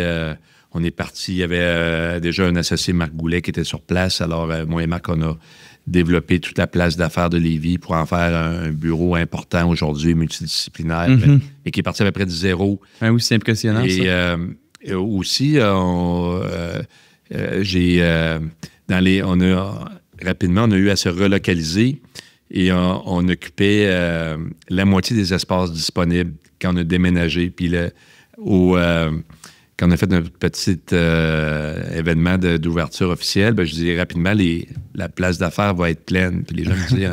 on est parti. Il y avait déjà un associé, Marc Goulet, qui était sur place. Alors, moi et Marc, on a développé toute la place d'affaires de Lévis pour en faire un bureau important aujourd'hui, multidisciplinaire, et qui est parti à peu près de zéro. Ah oui, c'est impressionnant, ça. Aussi, rapidement, on a eu à se relocaliser et on occupait la moitié des espaces disponibles quand on a déménagé. Puis quand on a fait notre petit événement d'ouverture officielle, je disais rapidement, la place d'affaires va être pleine. Puis les gens me disaient,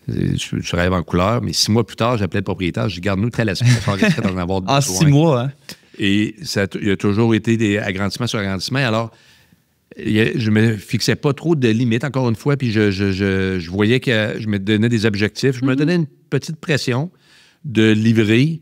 je rêve en couleur. Mais 6 mois plus tard, j'appelais le propriétaire, je dis, garde-nous très la suite, on risquerait d'en avoir besoin. En 6 mois, hein? Et il y a toujours été des agrandissements sur agrandissements. Alors, je me fixais pas trop de limites, encore une fois, puis je voyais que je me donnais des objectifs. Je me donnais une petite pression de livrer.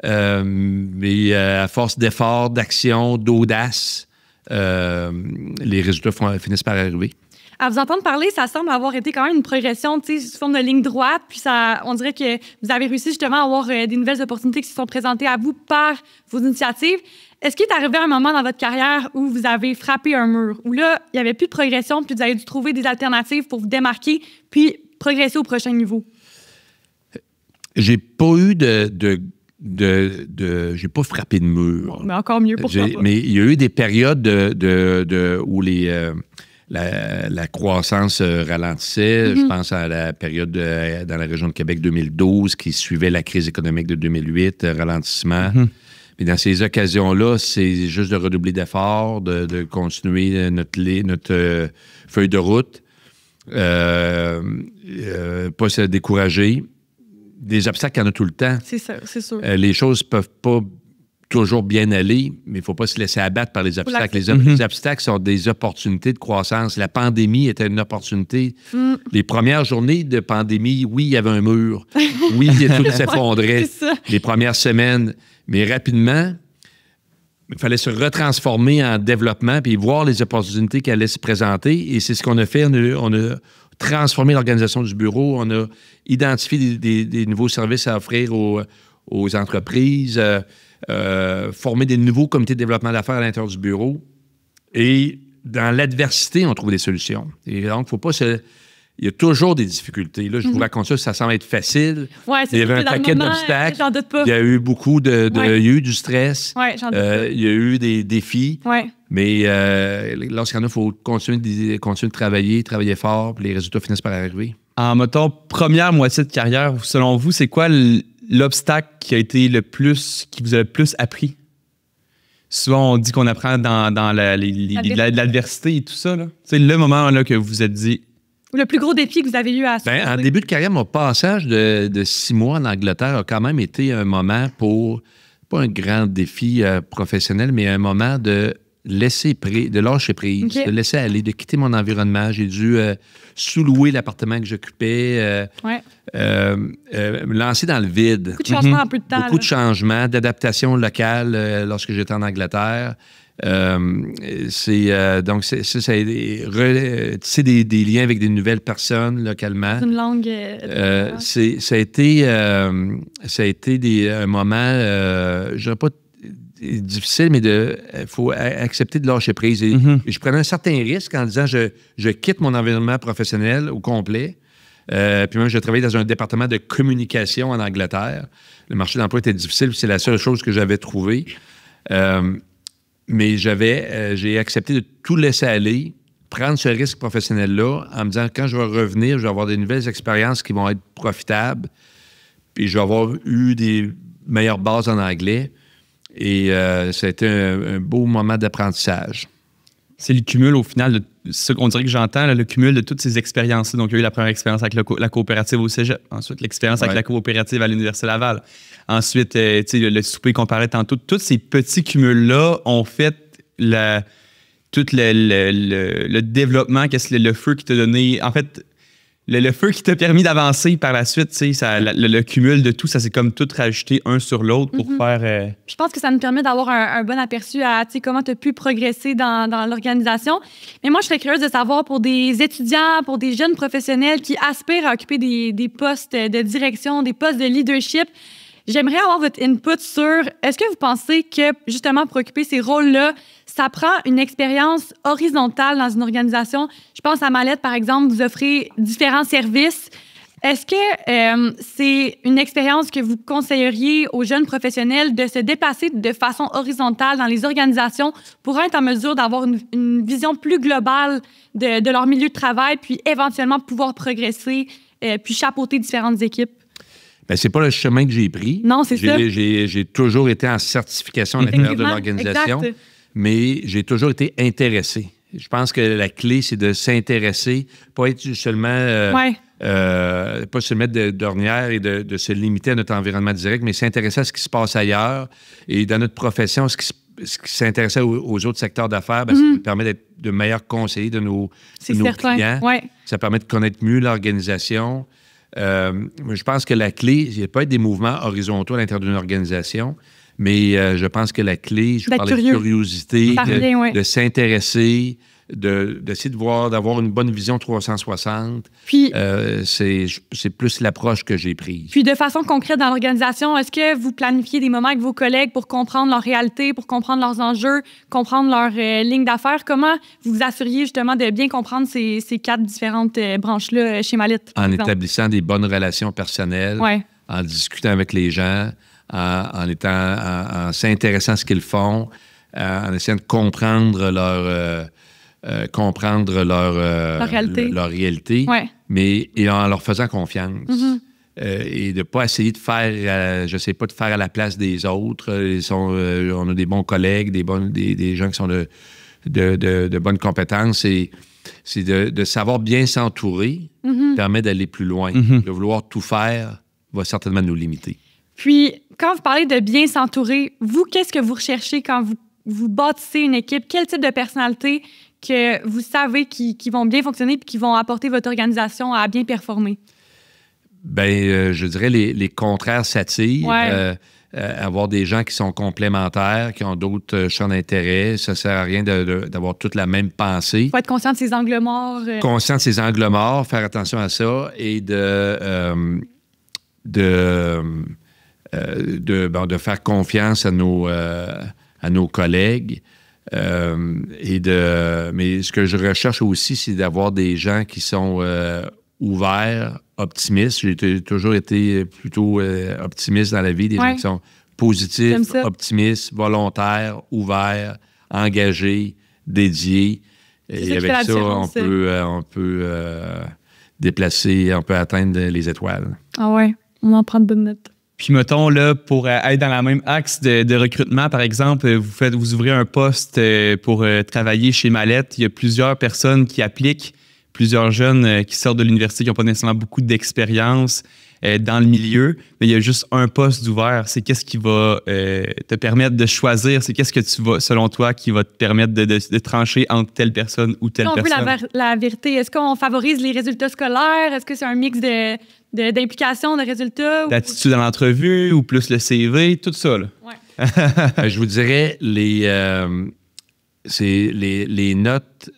Mais à force d'efforts, d'action, d'audace, les résultats finissent par arriver. À vous entendre parler, ça semble avoir été quand même une progression, sous forme de ligne droite. Puis on dirait que vous avez réussi justement à avoir des nouvelles opportunités qui se sont présentées à vous par vos initiatives. Est-ce qu'il est arrivé un moment dans votre carrière où vous avez frappé un mur, où là, il n'y avait plus de progression, puis vous avez dû trouver des alternatives pour vous démarquer, puis progresser au prochain niveau? J'ai pas eu j'ai pas frappé de mur. Bon, mais encore mieux, pourquoi pas? Mais il y a eu des périodes où la croissance ralentissait. Je pense à la période dans la région de Québec 2012 qui suivait la crise économique de 2008, ralentissement. Mais dans ces occasions-là, c'est juste de redoubler d'efforts, de continuer notre feuille de route, pas se décourager. Des obstacles, il y en a tout le temps. C'est ça, c'est sûr. Les choses ne peuvent pas toujours bien aller, mais il ne faut pas se laisser abattre par les obstacles. Les obstacles sont des opportunités de croissance. La pandémie était une opportunité. Les premières journées de pandémie, oui, il y avait un mur. Oui, tout s'effondrait. Les premières semaines. Mais rapidement, il fallait se retransformer en développement puis voir les opportunités qui allaient se présenter. Et c'est ce qu'on a fait. On a transformé l'organisation du bureau. On a identifié des nouveaux services à offrir aux entreprises, former des nouveaux comités de développement d'affaires à l'intérieur du bureau. Et dans l'adversité, on trouve des solutions. Et donc, il ne faut pas se... Il y a toujours des difficultés. Là, je vous raconte ça semble être facile. Ouais, il y avait un paquet d'obstacles. J'en doute pas. Il y a eu beaucoup il y a eu du stress. Ouais, j'en doute pas. Il y a eu des défis. Ouais. Mais lorsqu'il y en a, il faut continuer de travailler fort, puis les résultats finissent par arriver. En, mettons, première moitié de carrière, selon vous, c'est quoi l'obstacle qui a été qui vous a le plus appris? Souvent, on dit qu'on apprend dans l'adversité et tout ça. C'est le moment là, que vous vous êtes dit... Ou le plus gros défi que vous avez eu à affronter? En début de carrière, mon passage de 6 mois en Angleterre a quand même été un moment pas un grand défi professionnel, mais un moment de lâcher prise, de laisser aller, de quitter mon environnement. J'ai dû sous-louer l'appartement que j'occupais, me lancer dans le vide. Beaucoup de changements en peu de temps. Beaucoup de changements, d'adaptation locale lorsque j'étais en Angleterre. Donc, ça a tisser des liens avec des nouvelles personnes localement. C'est une langue. Ça a été un moment, je dirais pas difficile, mais il faut accepter de lâcher prise. Et je prenais un certain risque en disant je quitte mon environnement professionnel au complet. Puis moi, je travaillais dans un département de communication en Angleterre. Le marché de l'emploi était difficile, c'est la seule chose que j'avais trouvée. Mais j'ai accepté de tout laisser aller, prendre ce risque professionnel-là, en me disant quand je vais revenir, je vais avoir des nouvelles expériences qui vont être profitables, puis je vais avoir eu des meilleures bases en anglais. Et ça a été un beau moment d'apprentissage. C'est le cumul, au final, ce qu'on dirait que j'entends, là, le cumul de toutes ces expériences. Donc, il y a eu la première expérience avec la coopérative au cégep. Ensuite, l'expérience avec la coopérative à l'Université Laval. Ensuite, le souper qu'on parlait tantôt. Tous ces petits cumuls-là ont fait tout le développement, le feu qui t'a donné... En fait, le feu qui t'a permis d'avancer par la suite, le cumul de tout, ça s'est comme tout rajouté un sur l'autre pour faire... Je pense que ça nous permet d'avoir un bon aperçu à comment tu as pu progresser dans l'organisation. Mais moi, je serais curieuse de savoir pour des étudiants, pour des jeunes professionnels qui aspirent à occuper des postes de direction, des postes de leadership, j'aimerais avoir votre input sur est-ce que vous pensez que, justement, pour occuper ces rôles-là, ça prend une expérience horizontale dans une organisation? Je pense à Mallette, par exemple, vous offrez différents services. Est-ce que c'est une expérience que vous conseilleriez aux jeunes professionnels de se déplacer de façon horizontale dans les organisations pour être en mesure d'avoir une vision plus globale de leur milieu de travail, puis éventuellement pouvoir progresser, puis chapeauter différentes équipes? Bien, c'est pas le chemin que j'ai pris. Non, c'est ça. J'ai toujours été en certification à l'intérieur de l'organisation, mais j'ai toujours été intéressé. Je pense que la clé, c'est de s'intéresser, pas être seulement... pas se mettre d'ornière et de se limiter à notre environnement direct, mais s'intéresser à ce qui se passe ailleurs. Et dans notre profession, ce qui s'intéressait aux autres secteurs d'affaires, ça nous permet d'être de meilleurs conseillers de nos clients. Ouais. Ça permet de connaître mieux l'organisation. Je pense que la clé, il peut être des mouvements horizontaux à l'intérieur d'une organisation, mais je pense que la clé, je parlais de curiosité, de s'intéresser, d'essayer d'avoir une bonne vision 360. Puis, c'est plus l'approche que j'ai prise. Puis, de façon concrète dans l'organisation, est-ce que vous planifiez des moments avec vos collègues pour comprendre leur réalité, pour comprendre leurs enjeux, comprendre leurs lignes d'affaires? Comment vous vous assuriez justement de bien comprendre ces 4 différentes branches-là chez Mallette? En établissant des bonnes relations personnelles, en discutant avec les gens, en s'intéressant à ce qu'ils font, en essayant de comprendre leur réalité, et en leur faisant confiance. Et de ne pas essayer de faire, de faire à la place des autres. On a des bons collègues, des gens qui sont de bonnes compétences. C'est de savoir bien s'entourer permet d'aller plus loin. De vouloir tout faire va certainement nous limiter. Puis, quand vous parlez de bien s'entourer, vous, qu'est-ce que vous recherchez quand vous bâtissez une équipe? Quel type de personnalité que vous savez qui vont bien fonctionner et qui vont apporter votre organisation à bien performer? Bien, je dirais les contraires s'attirent. Ouais. Avoir des gens qui sont complémentaires, qui ont d'autres champs d'intérêt, ça ne sert à rien d'avoir toute la même pensée. Il faut être conscient de ses angles morts. Conscient de ses angles morts, faire attention à ça et de faire confiance à nos collègues. Mais ce que je recherche aussi, c'est d'avoir des gens qui sont ouverts, optimistes. J'ai toujours été plutôt optimiste dans la vie, des gens qui sont positifs, optimistes, volontaires, ouverts, engagés, dédiés. Et avec ça, on peut déplacer, on peut atteindre les étoiles. Ah ouais, on en prend de bonnes notes. Puis, mettons, là, pour être dans la même axe de recrutement, par exemple, vous ouvrez un poste pour travailler chez Mallette. Il y a plusieurs personnes qui appliquent, plusieurs jeunes qui sortent de l'université qui n'ont pas nécessairement beaucoup d'expérience dans le milieu, mais il y a juste un poste d'ouvert. C'est qu'est-ce qui va te permettre de choisir? C'est qu'est-ce que tu vas, selon toi, qui va te permettre de trancher entre telle personne ou telle personne? On veut la vérité. Est-ce qu'on favorise les résultats scolaires? Est-ce que c'est un mix d'implication, de résultats? D'attitude à l'entrevue ou plus le CV? Tout ça, là. Ouais. Je vous dirais, les notes,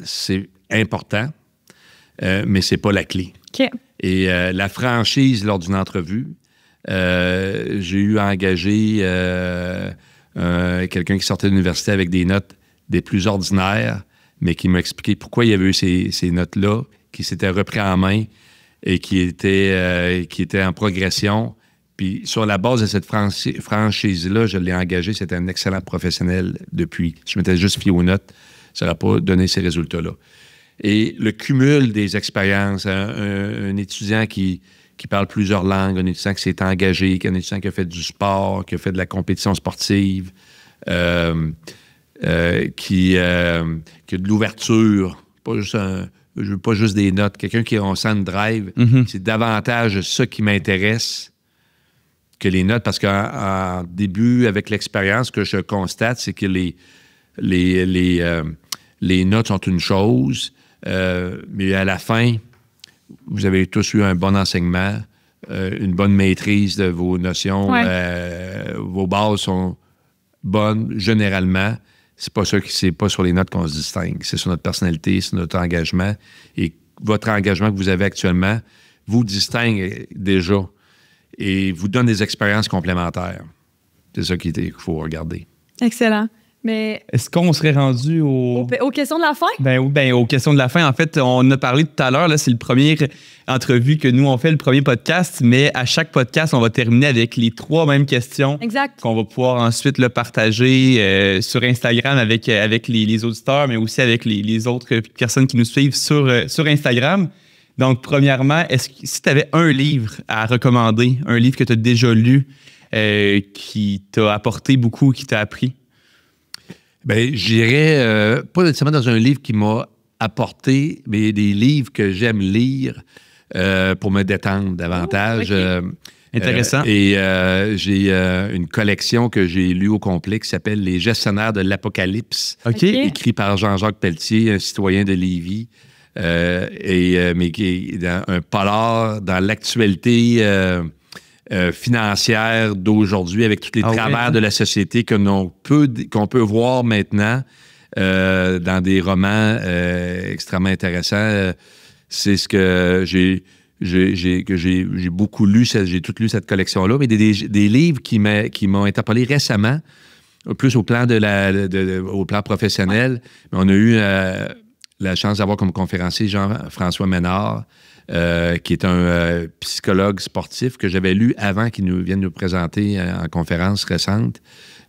c'est important, mais c'est pas la clé. OK. Et la franchise lors d'une entrevue, j'ai eu à engager quelqu'un qui sortait de l'université avec des notes des plus ordinaires, mais qui m'a expliqué pourquoi il y avait eu ces notes-là, qui s'étaient repris en main et qui étaient en progression. Puis sur la base de cette franchise-là, je l'ai engagé. C'était un excellent professionnel depuis. Si je m'étais juste fié aux notes, ça n'aurait pas donné ces résultats-là. Et le cumul des expériences, un étudiant qui parle plusieurs langues, un étudiant qui s'est engagé, un étudiant qui a fait du sport, qui a fait de la compétition sportive, qui a de l'ouverture, pas juste des notes, quelqu'un qui a un sens de drive, c'est davantage ça qui m'intéresse que les notes, parce qu'en début, avec l'expérience, ce que je constate, c'est que les notes sont une chose, mais à la fin, vous avez tous eu un bon enseignement, une bonne maîtrise de vos notions, vos bases sont bonnes généralement. C'est pas sur les notes qu'on se distingue, c'est sur notre personnalité, sur notre engagement. Et votre engagement que vous avez actuellement vous distingue déjà et vous donne des expériences complémentaires. C'est ça qu'il faut regarder. Excellent. Mais est-ce qu'on serait rendu aux questions de la fin? Ben, aux questions de la fin. En fait, on a parlé tout à l'heure, là, c'est le premier entrevue que nous, on fait, le premier podcast, mais à chaque podcast, on va terminer avec les 3 mêmes questions. Exact. Qu'on va pouvoir ensuite le partager sur Instagram avec les auditeurs, mais aussi avec les autres personnes qui nous suivent sur Instagram. Donc, premièrement, si tu avais un livre à recommander, un livre que tu as déjà lu, qui t'a apporté beaucoup, qui t'a appris? Bien, j'irais pas nécessairement dans un livre qui m'a apporté, mais des livres que j'aime lire pour me détendre davantage. Okay. Intéressant. J'ai une collection que j'ai lue au complet qui s'appelle « Les gestionnaires de l'Apocalypse », écrit par Jean-Jacques Pelletier, un citoyen de Lévis, mais qui est dans un polar dans l'actualité financière d'aujourd'hui, avec tous les travers de la société qu'on peut voir maintenant dans des romans extrêmement intéressants. C'est ce que j'ai beaucoup lu, j'ai tout lu cette collection-là, mais des livres qui m'ont interpellé récemment, plus au plan au plan professionnel. Mais on a eu la chance d'avoir comme conférencier Jean-François Ménard, qui est un psychologue sportif que j'avais lu avant qu'il vienne nous présenter en conférence récente.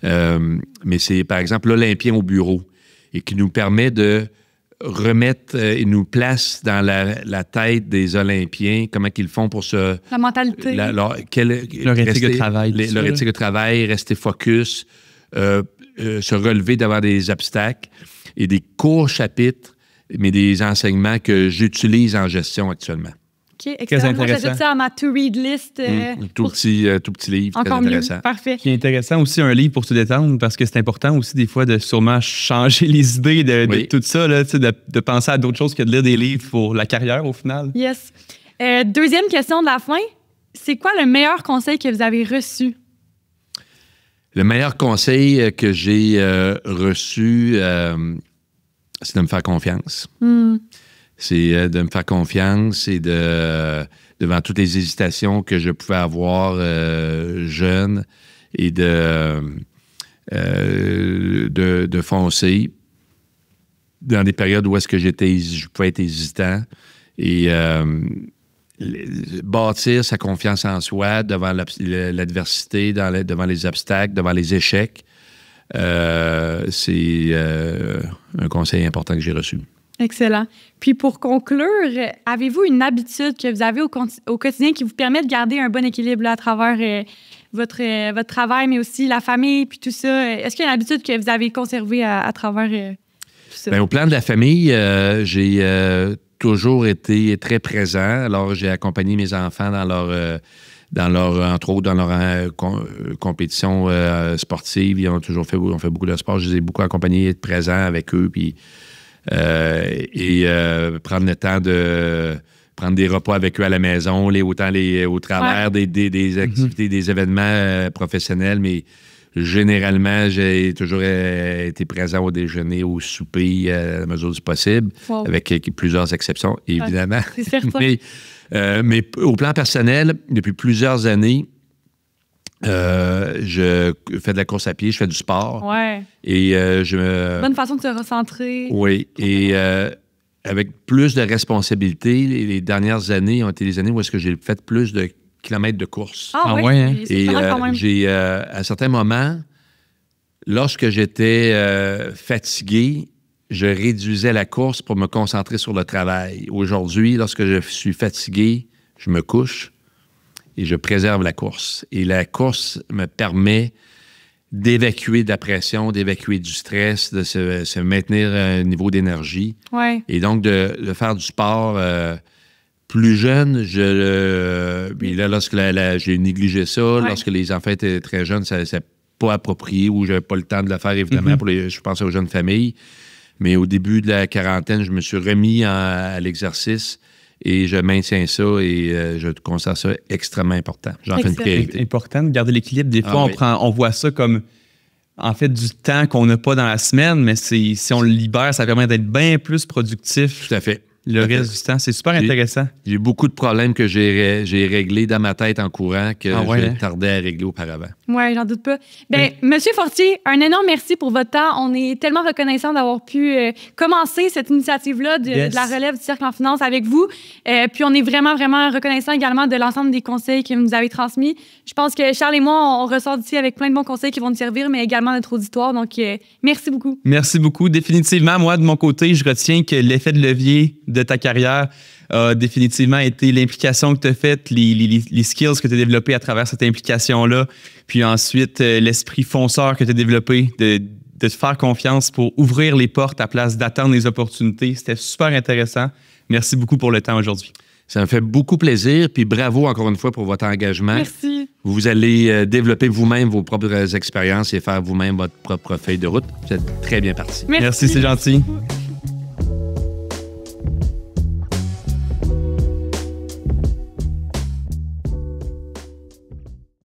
Mais c'est, par exemple, l'Olympien au bureau et qui nous permet de remettre et nous place dans la tête des Olympiens, comment ils font pour se... La mentalité. Leur éthique de travail. Leur éthique de travail, rester focus, se relever devant des obstacles et des courts chapitres, mais des enseignements que j'utilise en gestion actuellement. OK, excellent. Moi, j'ajoute ça à ma to-read list. Tout petit livre, encore très intéressant. Mieux. Parfait. Ce qui est intéressant aussi, un livre pour se détendre, parce que c'est important aussi des fois de sûrement changer les idées de tout ça, là, de penser à d'autres choses que de lire des livres pour la carrière au final. Yes. Deuxième question de la fin. C'est quoi le meilleur conseil que vous avez reçu? Le meilleur conseil que j'ai reçu, c'est de me faire confiance. C'est de me faire confiance et devant toutes les hésitations que je pouvais avoir jeune et de foncer dans des périodes où est-ce que je pouvais être hésitant et bâtir sa confiance en soi devant l'adversité, devant les obstacles, devant les échecs. C'est un conseil important que j'ai reçu. Excellent. Puis pour conclure, avez-vous une habitude que vous avez au quotidien qui vous permet de garder un bon équilibre là, à travers votre travail, mais aussi la famille, puis tout ça? Est-ce qu'il y a une habitude que vous avez conservée à travers tout ça? Bien, au plan de la famille, j'ai toujours été très présent. Alors, j'ai accompagné mes enfants entre autres, dans leur compétition sportive. Ils ont fait beaucoup de sport. Je les ai beaucoup accompagnés, être présent avec eux, puis prendre le temps de prendre des repas avec eux à la maison, au travers des activités, des événements professionnels, mais généralement, j'ai toujours été présent au déjeuner, au souper, à la mesure du possible, avec plusieurs exceptions, évidemment. C'est certain. Mais au plan personnel, depuis plusieurs années, je fais de la course à pied, je fais du sport. Ouais. Et bonne façon de se recentrer. Oui. Et avec plus de responsabilités, les dernières années ont été les années où est-ce que j'ai fait plus de kilomètres de course. Oui, hein? Et j'ai, à certains moments, lorsque j'étais fatigué, je réduisais la course pour me concentrer sur le travail. Aujourd'hui, lorsque je suis fatigué, je me couche et je préserve la course. Et la course me permet d'évacuer de la pression, d'évacuer du stress, de se maintenir à un niveau d'énergie. Ouais. Et donc, de faire du sport plus jeune, puis là, lorsque j'ai négligé ça, lorsque les enfants étaient très jeunes, ça n'est pas approprié ou je n'avais pas le temps de le faire, évidemment, je pensais aux jeunes familles. Mais au début de la quarantaine, je me suis remis à l'exercice et je maintiens ça et je considère ça extrêmement important. J'en fais une priorité. C'est important de garder l'équilibre. Des fois, on voit ça comme, en fait, du temps qu'on n'a pas dans la semaine, mais si on le libère, ça permet d'être bien plus productif. Tout à fait. Le reste du temps, c'est super intéressant. J'ai beaucoup de problèmes que j'ai réglés dans ma tête en courant que je tardais à régler auparavant. Oui, j'en doute pas. Bien, Monsieur Fortier, un énorme merci pour votre temps. On est tellement reconnaissants d'avoir pu commencer cette initiative-là de la relève du Cercle en finance avec vous. Puis on est vraiment, vraiment reconnaissants également de l'ensemble des conseils que vous nous avez transmis. Je pense que Charles et moi, on ressort d'ici avec plein de bons conseils qui vont nous servir, mais également notre auditoire. Donc, merci beaucoup. Merci beaucoup. Définitivement, moi, de mon côté, je retiens que l'effet de levier de ta carrière a définitivement été l'implication que tu as faite, les skills que tu as développés à travers cette implication-là, puis ensuite l'esprit fonceur que tu as développé de te faire confiance pour ouvrir les portes à place d'attendre les opportunités. C'était super intéressant. Merci beaucoup pour le temps aujourd'hui. Ça me fait beaucoup plaisir, puis bravo encore une fois pour votre engagement. Merci. Vous allez développer vous-même vos propres expériences et faire vous-même votre propre feuille de route. Vous êtes très bien parti. Merci, c'est gentil.